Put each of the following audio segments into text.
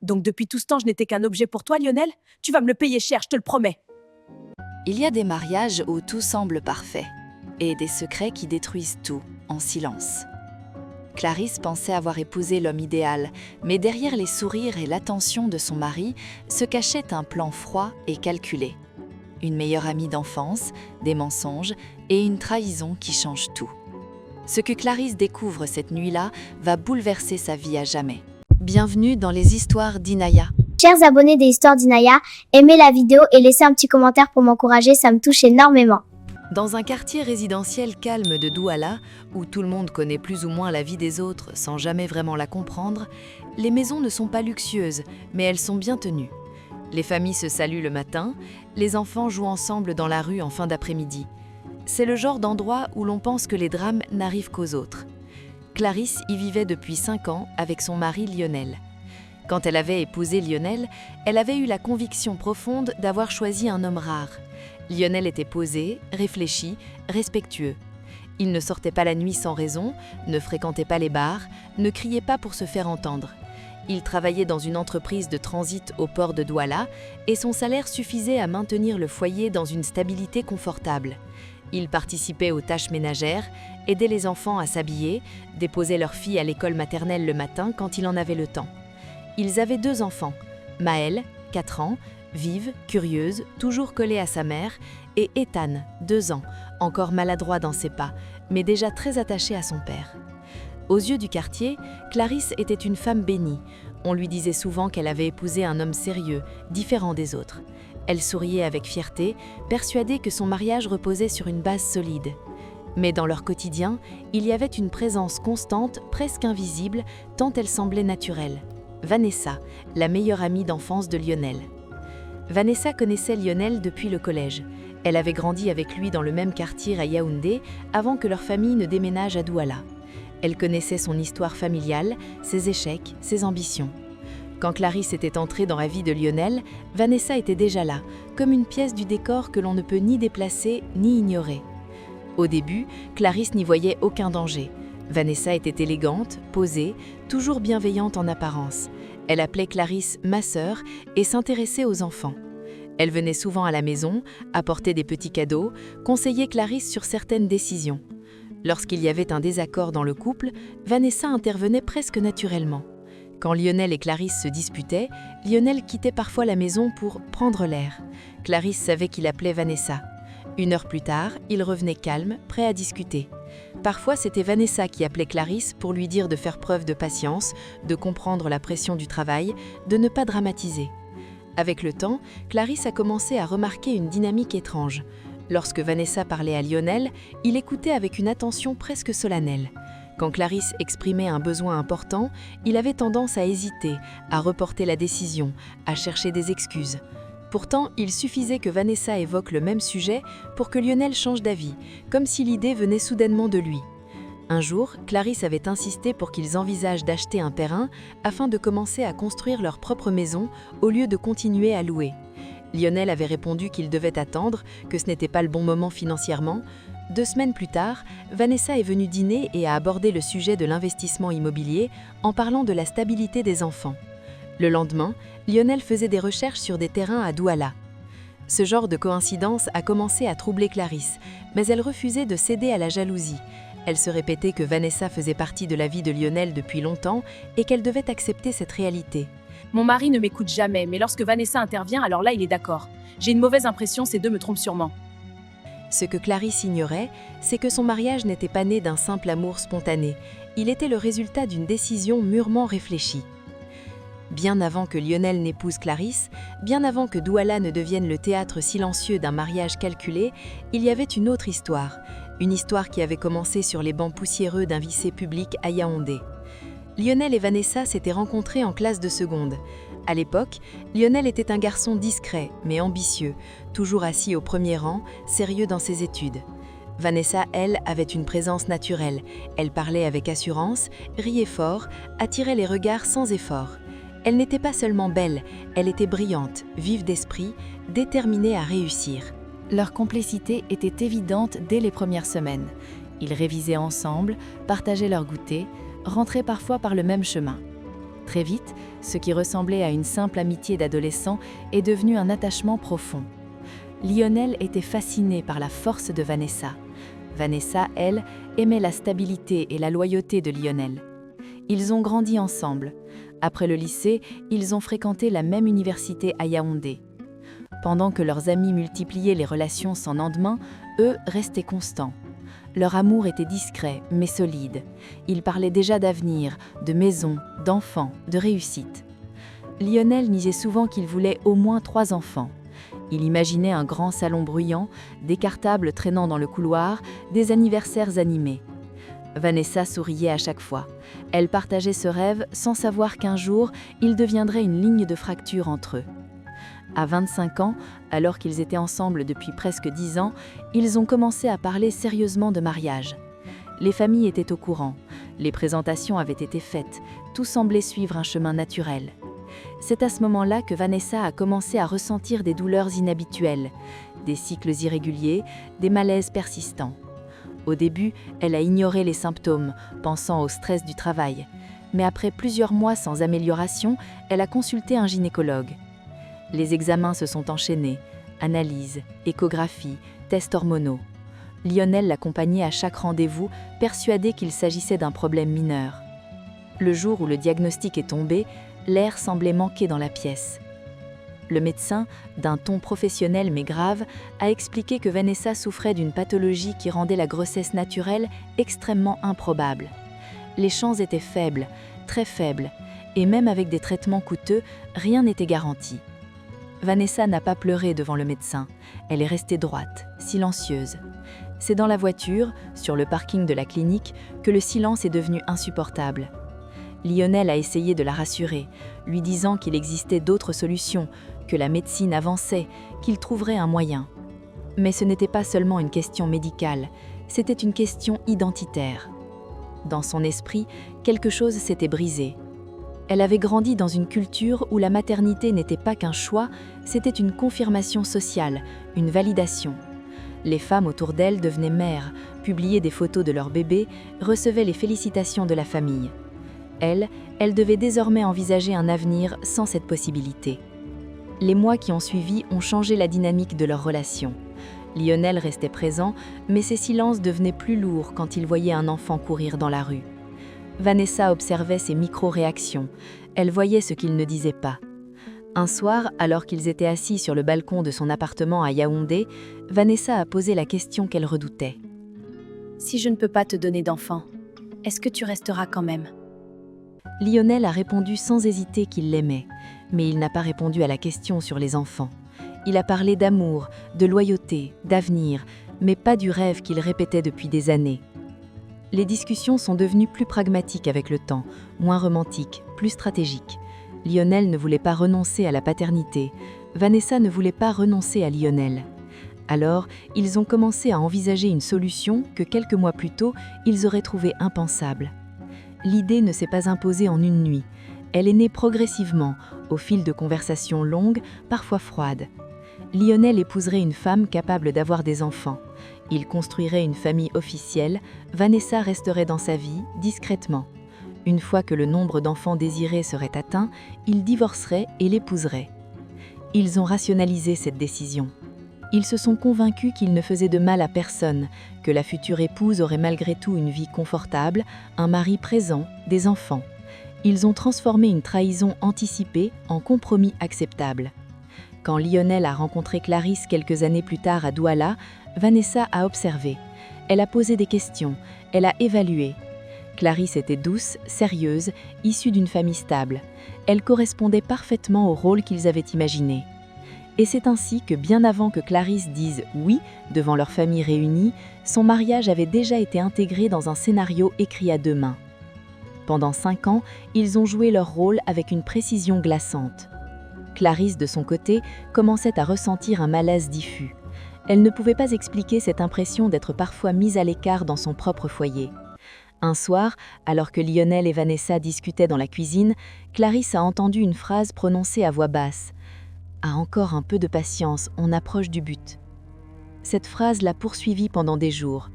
Donc depuis tout ce temps, je n'étais qu'un objet pour toi, Lionel? Tu vas me le payer cher, je te le promets. Il y a des mariages où tout semble parfait, et des secrets qui détruisent tout, en silence. Clarisse pensait avoir épousé l'homme idéal, mais derrière les sourires et l'attention de son mari se cachait un plan froid et calculé. Une meilleure amie d'enfance, des mensonges et une trahison qui change tout. Ce que Clarisse découvre cette nuit-là va bouleverser sa vie à jamais. Bienvenue dans les histoires d'Inaya. Chers abonnés des histoires d'Inaya, aimez la vidéo et laissez un petit commentaire pour m'encourager, ça me touche énormément. Dans un quartier résidentiel calme de Douala, où tout le monde connaît plus ou moins la vie des autres sans jamais vraiment la comprendre, les maisons ne sont pas luxueuses, mais elles sont bien tenues. Les familles se saluent le matin, les enfants jouent ensemble dans la rue en fin d'après-midi. C'est le genre d'endroit où l'on pense que les drames n'arrivent qu'aux autres. Clarisse y vivait depuis 5 ans avec son mari Lionel. Quand elle avait épousé Lionel, elle avait eu la conviction profonde d'avoir choisi un homme rare. Lionel était posé, réfléchi, respectueux. Il ne sortait pas la nuit sans raison, ne fréquentait pas les bars, ne criait pas pour se faire entendre. Il travaillait dans une entreprise de transit au port de Douala et son salaire suffisait à maintenir le foyer dans une stabilité confortable. Il participait aux tâches ménagères, aidait les enfants à s'habiller, déposait leurs filles à l'école maternelle le matin quand il en avait le temps. Ils avaient 2 enfants, Maëlle, 4 ans, vive, curieuse, toujours collée à sa mère, et Ethan, 2 ans, encore maladroit dans ses pas, mais déjà très attaché à son père. Aux yeux du quartier, Clarisse était une femme bénie. On lui disait souvent qu'elle avait épousé un homme sérieux, différent des autres. Elle souriait avec fierté, persuadée que son mariage reposait sur une base solide. Mais dans leur quotidien, il y avait une présence constante, presque invisible, tant elle semblait naturelle. Vanessa, la meilleure amie d'enfance de Lionel. Vanessa connaissait Lionel depuis le collège. Elle avait grandi avec lui dans le même quartier à Yaoundé avant que leur famille ne déménage à Douala. Elle connaissait son histoire familiale, ses échecs, ses ambitions. Quand Clarisse était entrée dans la vie de Lionel, Vanessa était déjà là, comme une pièce du décor que l'on ne peut ni déplacer ni ignorer. Au début, Clarisse n'y voyait aucun danger. Vanessa était élégante, posée, toujours bienveillante en apparence. Elle appelait Clarisse « ma sœur » et s'intéressait aux enfants. Elle venait souvent à la maison, apportait des petits cadeaux, conseillait Clarisse sur certaines décisions. Lorsqu'il y avait un désaccord dans le couple, Vanessa intervenait presque naturellement. Quand Lionel et Clarisse se disputaient, Lionel quittait parfois la maison pour « prendre l'air ». Clarisse savait qu'il appelait Vanessa. 1 heure plus tard, il revenait calme, prêt à discuter. Parfois, c'était Vanessa qui appelait Clarisse pour lui dire de faire preuve de patience, de comprendre la pression du travail, de ne pas dramatiser. Avec le temps, Clarisse a commencé à remarquer une dynamique étrange. Lorsque Vanessa parlait à Lionel, il écoutait avec une attention presque solennelle. Quand Clarisse exprimait un besoin important, il avait tendance à hésiter, à reporter la décision, à chercher des excuses. Pourtant, il suffisait que Vanessa évoque le même sujet pour que Lionel change d'avis, comme si l'idée venait soudainement de lui. Un jour, Clarisse avait insisté pour qu'ils envisagent d'acheter un terrain afin de commencer à construire leur propre maison au lieu de continuer à louer. Lionel avait répondu qu'il devait attendre, que ce n'était pas le bon moment financièrement. 2 semaines plus tard, Vanessa est venue dîner et a abordé le sujet de l'investissement immobilier en parlant de la stabilité des enfants. Le lendemain, Lionel faisait des recherches sur des terrains à Douala. Ce genre de coïncidence a commencé à troubler Clarisse, mais elle refusait de céder à la jalousie. Elle se répétait que Vanessa faisait partie de la vie de Lionel depuis longtemps et qu'elle devait accepter cette réalité. Mon mari ne m'écoute jamais, mais lorsque Vanessa intervient, alors là, il est d'accord. J'ai une mauvaise impression, ces 2 me trompent sûrement. Ce que Clarisse ignorait, c'est que son mariage n'était pas né d'un simple amour spontané. Il était le résultat d'une décision mûrement réfléchie. Bien avant que Lionel n'épouse Clarisse, bien avant que Douala ne devienne le théâtre silencieux d'un mariage calculé, il y avait une autre histoire. Une histoire qui avait commencé sur les bancs poussiéreux d'un lycée public à Yaoundé. Lionel et Vanessa s'étaient rencontrés en classe de seconde. À l'époque, Lionel était un garçon discret, mais ambitieux, toujours assis au premier rang, sérieux dans ses études. Vanessa, elle, avait une présence naturelle. Elle parlait avec assurance, riait fort, attirait les regards sans effort. Elle n'était pas seulement belle, elle était brillante, vive d'esprit, déterminée à réussir. Leur complicité était évidente dès les premières semaines. Ils révisaient ensemble, partageaient leurs goûters, rentraient parfois par le même chemin. Très vite, ce qui ressemblait à une simple amitié d'adolescent est devenu un attachement profond. Lionel était fasciné par la force de Vanessa. Vanessa, elle, aimait la stabilité et la loyauté de Lionel. Ils ont grandi ensemble. Après le lycée, ils ont fréquenté la même université à Yaoundé. Pendant que leurs amis multipliaient les relations sans lendemain, eux restaient constants. Leur amour était discret, mais solide. Ils parlaient déjà d'avenir, de maison, d'enfants, de réussite. Lionel disait souvent qu'il voulait au moins 3 enfants. Il imaginait un grand salon bruyant, des cartables traînant dans le couloir, des anniversaires animés. Vanessa souriait à chaque fois. Elle partageait ce rêve sans savoir qu'un jour, il deviendrait une ligne de fracture entre eux. À 25 ans, alors qu'ils étaient ensemble depuis presque 10 ans, ils ont commencé à parler sérieusement de mariage. Les familles étaient au courant, les présentations avaient été faites, tout semblait suivre un chemin naturel. C'est à ce moment-là que Vanessa a commencé à ressentir des douleurs inhabituelles, des cycles irréguliers, des malaises persistants. Au début, elle a ignoré les symptômes, pensant au stress du travail. Mais après plusieurs mois sans amélioration, elle a consulté un gynécologue. Les examens se sont enchaînés, analyses, échographies, tests hormonaux. Lionel l'accompagnait à chaque rendez-vous, persuadé qu'il s'agissait d'un problème mineur. Le jour où le diagnostic est tombé, l'air semblait manquer dans la pièce. Le médecin, d'un ton professionnel mais grave, a expliqué que Vanessa souffrait d'une pathologie qui rendait la grossesse naturelle extrêmement improbable. Les chances étaient faibles, très faibles, et même avec des traitements coûteux, rien n'était garanti. Vanessa n'a pas pleuré devant le médecin. Elle est restée droite, silencieuse. C'est dans la voiture, sur le parking de la clinique, que le silence est devenu insupportable. Lionel a essayé de la rassurer, lui disant qu'il existait d'autres solutions, que la médecine avançait, qu'il trouverait un moyen. Mais ce n'était pas seulement une question médicale, c'était une question identitaire. Dans son esprit, quelque chose s'était brisé. Elle avait grandi dans une culture où la maternité n'était pas qu'un choix, c'était une confirmation sociale, une validation. Les femmes autour d'elle devenaient mères, publiaient des photos de leur bébé, recevaient les félicitations de la famille. Elle devait désormais envisager un avenir sans cette possibilité. Les mois qui ont suivi ont changé la dynamique de leur relation. Lionel restait présent, mais ses silences devenaient plus lourds quand il voyait un enfant courir dans la rue. Vanessa observait ses micro-réactions. Elle voyait ce qu'il ne disait pas. Un soir, alors qu'ils étaient assis sur le balcon de son appartement à Yaoundé, Vanessa a posé la question qu'elle redoutait. « Si je ne peux pas te donner d'enfant, est-ce que tu resteras quand même ?» Lionel a répondu sans hésiter qu'il l'aimait, mais il n'a pas répondu à la question sur les enfants. Il a parlé d'amour, de loyauté, d'avenir, mais pas du rêve qu'il répétait depuis des années. Les discussions sont devenues plus pragmatiques avec le temps, moins romantiques, plus stratégiques. Lionel ne voulait pas renoncer à la paternité. Vanessa ne voulait pas renoncer à Lionel. Alors, ils ont commencé à envisager une solution que quelques mois plus tôt, ils auraient trouvée impensable. L'idée ne s'est pas imposée en une nuit. Elle est née progressivement, au fil de conversations longues, parfois froides. Lionel épouserait une femme capable d'avoir des enfants. Il construirait une famille officielle, Vanessa resterait dans sa vie, discrètement. Une fois que le nombre d'enfants désirés serait atteint, il divorcerait et l'épouserait. Ils ont rationalisé cette décision. Ils se sont convaincus qu'il ne faisait de mal à personne, que la future épouse aurait malgré tout une vie confortable, un mari présent, des enfants. Ils ont transformé une trahison anticipée en compromis acceptable. Quand Lionel a rencontré Clarisse quelques années plus tard à Douala, Vanessa a observé. Elle a posé des questions, elle a évalué. Clarisse était douce, sérieuse, issue d'une famille stable. Elle correspondait parfaitement au rôle qu'ils avaient imaginé. Et c'est ainsi que bien avant que Clarisse dise « oui » devant leur famille réunie, son mariage avait déjà été intégré dans un scénario écrit à 2 mains. Pendant 5 ans, ils ont joué leur rôle avec une précision glaçante. Clarisse, de son côté, commençait à ressentir un malaise diffus. Elle ne pouvait pas expliquer cette impression d'être parfois mise à l'écart dans son propre foyer. Un soir, alors que Lionel et Vanessa discutaient dans la cuisine, Clarisse a entendu une phrase prononcée à voix basse. « Ah, encore un peu de patience, on approche du but. » Cette phrase l'a poursuivie pendant des jours.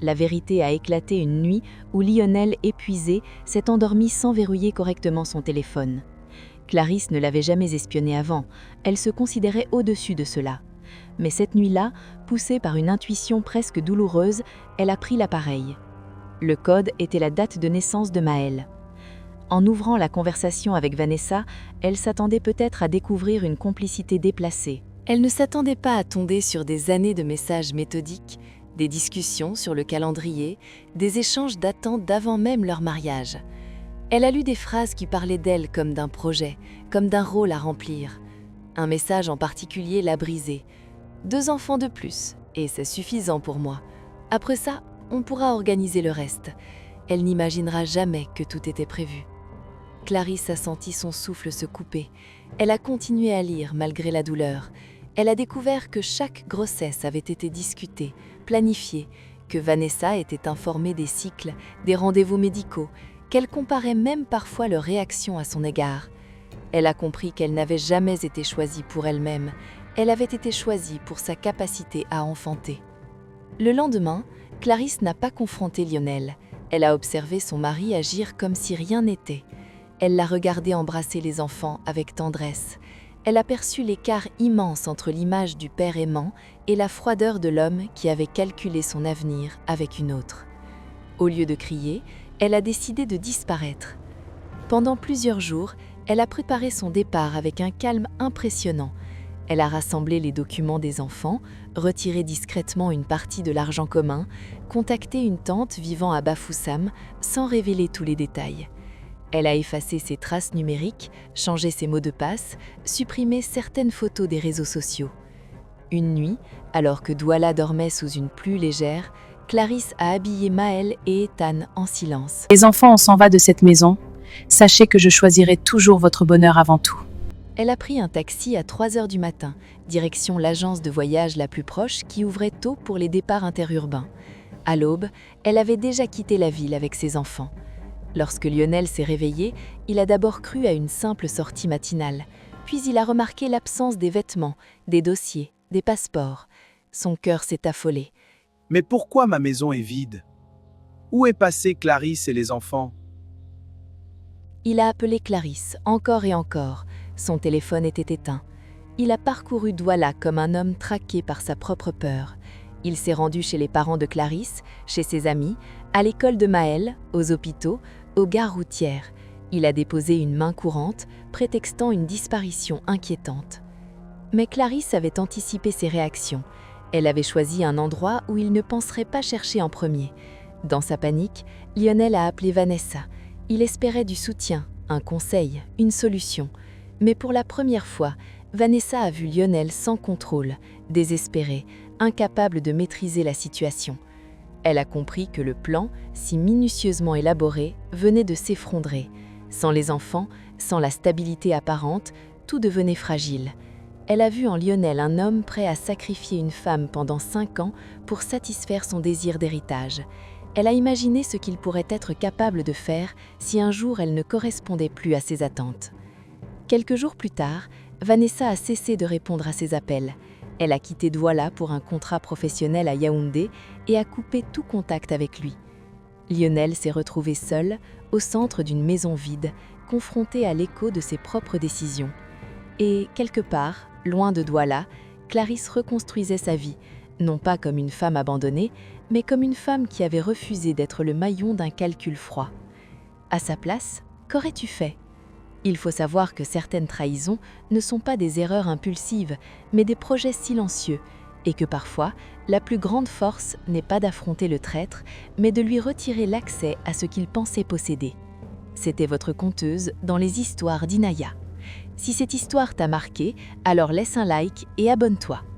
La vérité a éclaté une nuit où Lionel, épuisé, s'est endormi sans verrouiller correctement son téléphone. Clarisse ne l'avait jamais espionné avant, elle se considérait au-dessus de cela. Mais cette nuit-là, poussée par une intuition presque douloureuse, elle a pris l'appareil. Le code était la date de naissance de Maël. En ouvrant la conversation avec Vanessa, elle s'attendait peut-être à découvrir une complicité déplacée. Elle ne s'attendait pas à tomber sur des années de messages méthodiques, des discussions sur le calendrier, des échanges datant d'avant même leur mariage. Elle a lu des phrases qui parlaient d'elle comme d'un projet, comme d'un rôle à remplir. Un message en particulier l'a brisée. 2 enfants de plus, et c'est suffisant pour moi. Après ça, on pourra organiser le reste. Elle n'imaginera jamais que tout était prévu. Clarisse a senti son souffle se couper. Elle a continué à lire malgré la douleur. Elle a découvert que chaque grossesse avait été discutée, planifiée, que Vanessa était informée des cycles, des rendez-vous médicaux, qu'elle comparait même parfois leurs réactions à son égard. Elle a compris qu'elle n'avait jamais été choisie pour elle-même, elle avait été choisie pour sa capacité à enfanter. Le lendemain, Clarisse n'a pas confronté Lionel. Elle a observé son mari agir comme si rien n'était. Elle l'a regardé embrasser les enfants avec tendresse. Elle aperçut l'écart immense entre l'image du père aimant et la froideur de l'homme qui avait calculé son avenir avec une autre. Au lieu de crier, elle a décidé de disparaître. Pendant plusieurs jours, elle a préparé son départ avec un calme impressionnant. Elle a rassemblé les documents des enfants, retiré discrètement une partie de l'argent commun, contacté une tante vivant à Bafoussam sans révéler tous les détails. Elle a effacé ses traces numériques, changé ses mots de passe, supprimé certaines photos des réseaux sociaux. Une nuit, alors que Douala dormait sous une pluie légère, Clarisse a habillé Maël et Ethan en silence. Les enfants, on s'en va de cette maison. Sachez que je choisirai toujours votre bonheur avant tout. Elle a pris un taxi à 3 heures du matin, direction l'agence de voyage la plus proche qui ouvrait tôt pour les départs interurbains. À l'aube, elle avait déjà quitté la ville avec ses enfants. Lorsque Lionel s'est réveillé, il a d'abord cru à une simple sortie matinale, puis il a remarqué l'absence des vêtements, des dossiers, des passeports. Son cœur s'est affolé. Mais pourquoi ma maison est vide? Où est passée Clarisse et les enfants? Il a appelé Clarisse, encore et encore. Son téléphone était éteint. Il a parcouru Douala comme un homme traqué par sa propre peur. Il s'est rendu chez les parents de Clarisse, chez ses amis, à l'école de Maël, aux hôpitaux, aux gares routières. Il a déposé une main courante, prétextant une disparition inquiétante. Mais Clarisse avait anticipé ses réactions. Elle avait choisi un endroit où il ne penserait pas chercher en premier. Dans sa panique, Lionel a appelé Vanessa. Il espérait du soutien, un conseil, une solution. Mais pour la première fois, Vanessa a vu Lionel sans contrôle, désespéré, incapable de maîtriser la situation. Elle a compris que le plan, si minutieusement élaboré, venait de s'effondrer. Sans les enfants, sans la stabilité apparente, tout devenait fragile. Elle a vu en Lionel un homme prêt à sacrifier une femme pendant 5 ans pour satisfaire son désir d'héritage. Elle a imaginé ce qu'il pourrait être capable de faire si un jour elle ne correspondait plus à ses attentes. Quelques jours plus tard, Vanessa a cessé de répondre à ses appels. Elle a quitté Douala pour un contrat professionnel à Yaoundé et a coupé tout contact avec lui. Lionel s'est retrouvé seul, au centre d'une maison vide, confronté à l'écho de ses propres décisions. Et, quelque part, loin de Douala, Clarisse reconstruisait sa vie, non pas comme une femme abandonnée, mais comme une femme qui avait refusé d'être le maillon d'un calcul froid. À sa place, qu'aurais-tu fait ? Il faut savoir que certaines trahisons ne sont pas des erreurs impulsives, mais des projets silencieux, et que parfois, la plus grande force n'est pas d'affronter le traître, mais de lui retirer l'accès à ce qu'il pensait posséder. C'était votre conteuse dans les histoires d'Inaya. Si cette histoire t'a marqué, alors laisse un like et abonne-toi.